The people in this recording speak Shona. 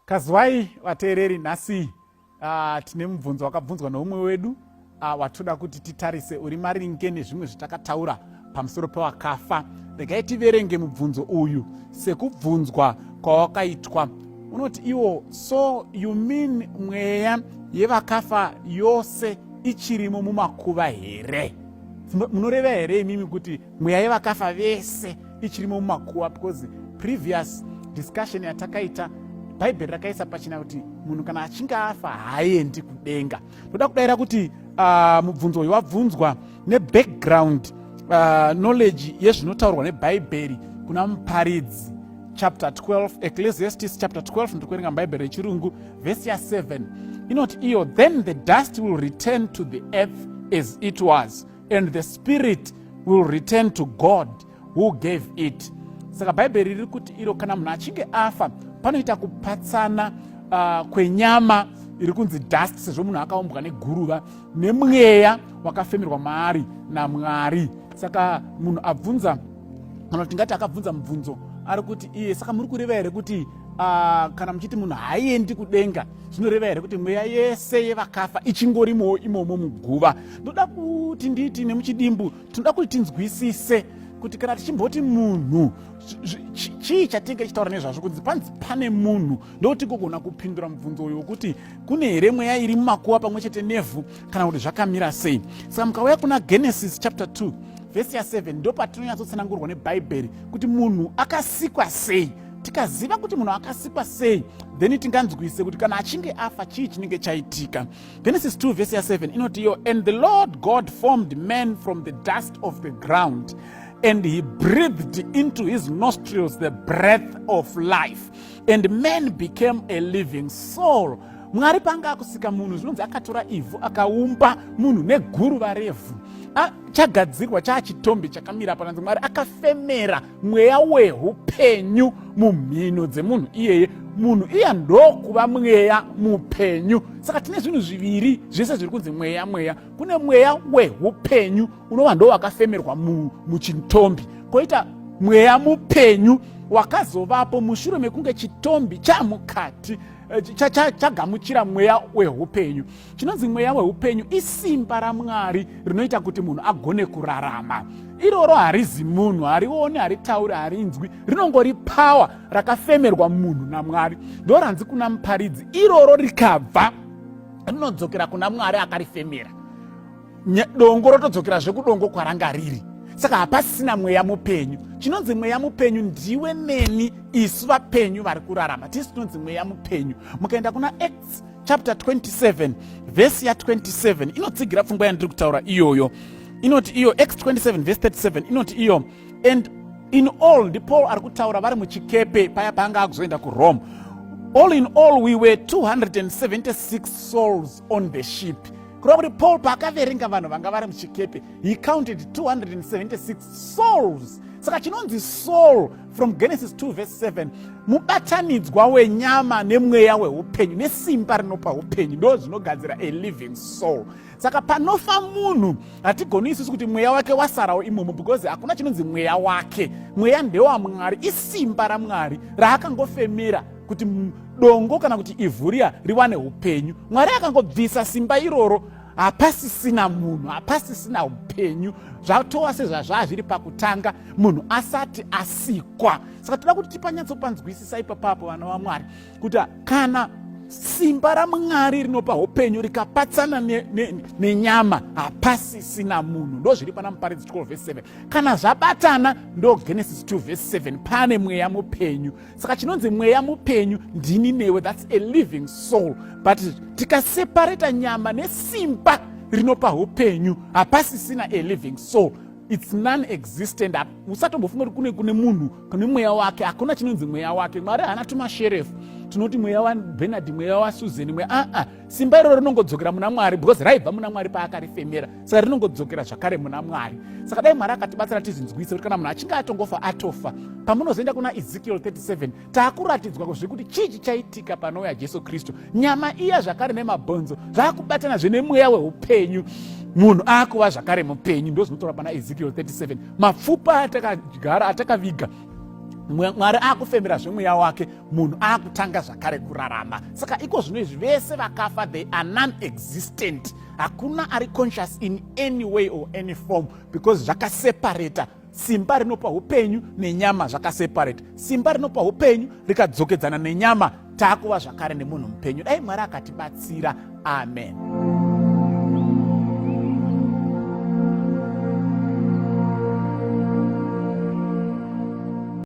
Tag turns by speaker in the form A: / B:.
A: Kazwai vateereri, nhasi tine mubvunzo wakabvunzwa noumwe wedu watoda kuti titarise uri maringe nezvimwe zvatakataura pamusoro pevakafa. Regai tiverenge mubvunzo uyu sekubvunzwa kwawakaitwa. Unoti iwo, so you mean mweya yevakafa yose ichirimo mumakuva here? Munoreva here imimi kuti mweya yevakafa vese ichirimo mumakuva? Because previous discussion yatakaita bhaibheri rakaisa pachina kuti munhu kana achinge afa haaendi kudenga. Ndoda kudayira kuti mubvunzo uyu wabvunzwa nebackground knowledge yezvinotaurwa nebhaibheri kuna muparidzi chapter 12, Ecclesiastes chapter 12, ndikuerenga bhaibheri rechirungu vhesi ya7 inoti iyo, then the dust will return to the earth as it was and the spirit will return to God who gave it. Saka bhaibheri riri kuti iro kana munhu achinge afa panoita kupatsana kwenyama iri kunzi dust, sezvo munhu akaumbwa neguruva, nemweya wakafemerwa maari naMwari. Saka munhu abvunza, kana tingati akabvunza mubvunzo ari kuti iye, saka muri kureva here kuti kana muchiti munhu haaendi kudenga, zvinoreva here kuti mweya yese yevakafa ichingorimowo imomo muguva? Ndoda kuti nditi nemuchidimbu tinoda kuti tinzwisise kuti kana tichimboti munhu, chii chatinge chitaura nezvazvo kunzi panzi pane munhu, ndokuti kugona kupindura mubvunzo uyu wekuti kune here mweya iri mumakuva pamwe chete nevhu, kana kuti zvakamira sei? Saka mukauya kuna Genesis chapter 2 vhesi ya7 ndo patinonyatsotsanangurwa nebhaibheri kuti munhu akasikwa sei. Tikaziva kuti munhu akasikwa sei, then tinganzwise kuti kana achinge afa chii chinenge chaitika. Genesis 2 vhesi ya7 inoti iyo, and the Lord God formed man from the dust of the ground and he breathed into his nostrils the breath of life, and man became a living soul. Mwari panga akusika munhu, zvinonzi akatora ivhu akaumba munhu neguruva revhu. Chagadzirwa chaachitombi chakamira pananzi Mwari akafemera mweya wehupenyu mumhino dzemunhu iyeye. Munhu iya ndokuva mweya mupenyu. Saka tine zvinhu zviviri zvese zviri kunzi mweya mweya. Kune mweya wehupenyu unova ndo wakafemerwa muchitombi, koita mweya mupenyu wakazovapo mushure mekunge chitombi chamukati chagamuchira mweya wehupenyu. Chinonzi mweya wehupenyu isimba raMwari rinoita kuti munhu agone kurarama. Iroro harizi munhu, harioni, haritauri, harinzwi, rinongori pawa rakafemerwa munhu naMwari. Ndo ranzi kuna muparidzi, iroro rikabva rinodzokera kuna Mwari akarifemera. Dongo rotodzokerazve kudongo kwaranga riri. Saka hapasina mweya mupenyu. Chinonzi mweya mupenyu ndiwe neni, isu vapenyu vari kurarama, tisi tinonzi mweya mupenyu. Mukaenda kuna Acts chapter 27 vhesi ya27 inotsigira pfungwa yandiri kutaura iyoyo. Inoti iyo, Acts 27 vhesi 37 inoti iyo, and in all, ndi Paul ari kutaura vari muchikepe paya paanga akuzoenda kuRome. All in all we were 276 souls on the ship. Kureva kuti Paul paakaverenga vanhu vanga vari muchikepe, he counted 276 souls. Saka chinonzi soul from Genesis 2 verse 7 mubatanidzwa wenyama nemweya wehupenyu nesimba rinopa upenyu, ndo zvinogadzira a living soul. Saka panofa munhu hatigoni isusu kuti mweya wake wasarawo imomo, because hakuna chinonzi mweya wake. Mweya ndewaMwari, isimba raMwari raakangofemera kuti dongo kana kuti ivhuria riwane upenyu. Mwari akangobvisa simba iroro, hapasisina munhu, hapasisina upenyu. Zvatova sezvazva zviri pakutanga munhu asati asikwa. Saka toda kuti tipanyatsopanzwisisa ipapapo vana vaMwari kuti kana simba raMwari rinopa upenyu rikapatsana nenyama, hapasisina munhu. Ndo zviri pana muparidzi 12 verse 7. Kana zvabatana ndo Genesis 2 verse 7, pane mweya mupenyu. Saka chinonzi mweya mupenyu ndini newe, that's a living soul. But tikaseparata nyama nesimba rinopa upenyu, hapasisina a living soul. It's non-existent. Usatombofuna kuti kune munhu kune mweya wake, hakuna chinonzi mweya wake. Mwari hana tumasherefu tunoti mweya waBernard, mweya waSusan, mweya simba iroro rinongodzokera muna Mwari, because raibva muna Mwari paakarifemera. Saka rinongodzokera zvakare muna Mwari. Saka dai Mwari akatibatsira tizinzwise kuti kana munhu achinge atongofa atofa, pamunozoenda kuna Ezekiel 37 taakuratidzwa zvekuti chii chichaitika panouya Jesu Kristu. Nyama iya zvakare nemabhonzo zvaakubatana zvine mweya wehupenyu, munhu akuva zvakare mupenyu. Ndo zvinotaura pana Ezekiel 37. Mapfupa atakaviga Mwari akufembera zvemweya wake, munhu akutanga zvakare kurarama. Saka iko zvino izvi vese vakafa, they are non-existent. Hakuna ari conscious in any way or any form, because zvakaseparata. Simba rinopa upenyu nenyama zvakaseparate. Simba rinopa upenyu rikadzokedzana nenyama, takuva zvakare nemunhu mupenyu. Dai Mwari akatibatsira. Amen.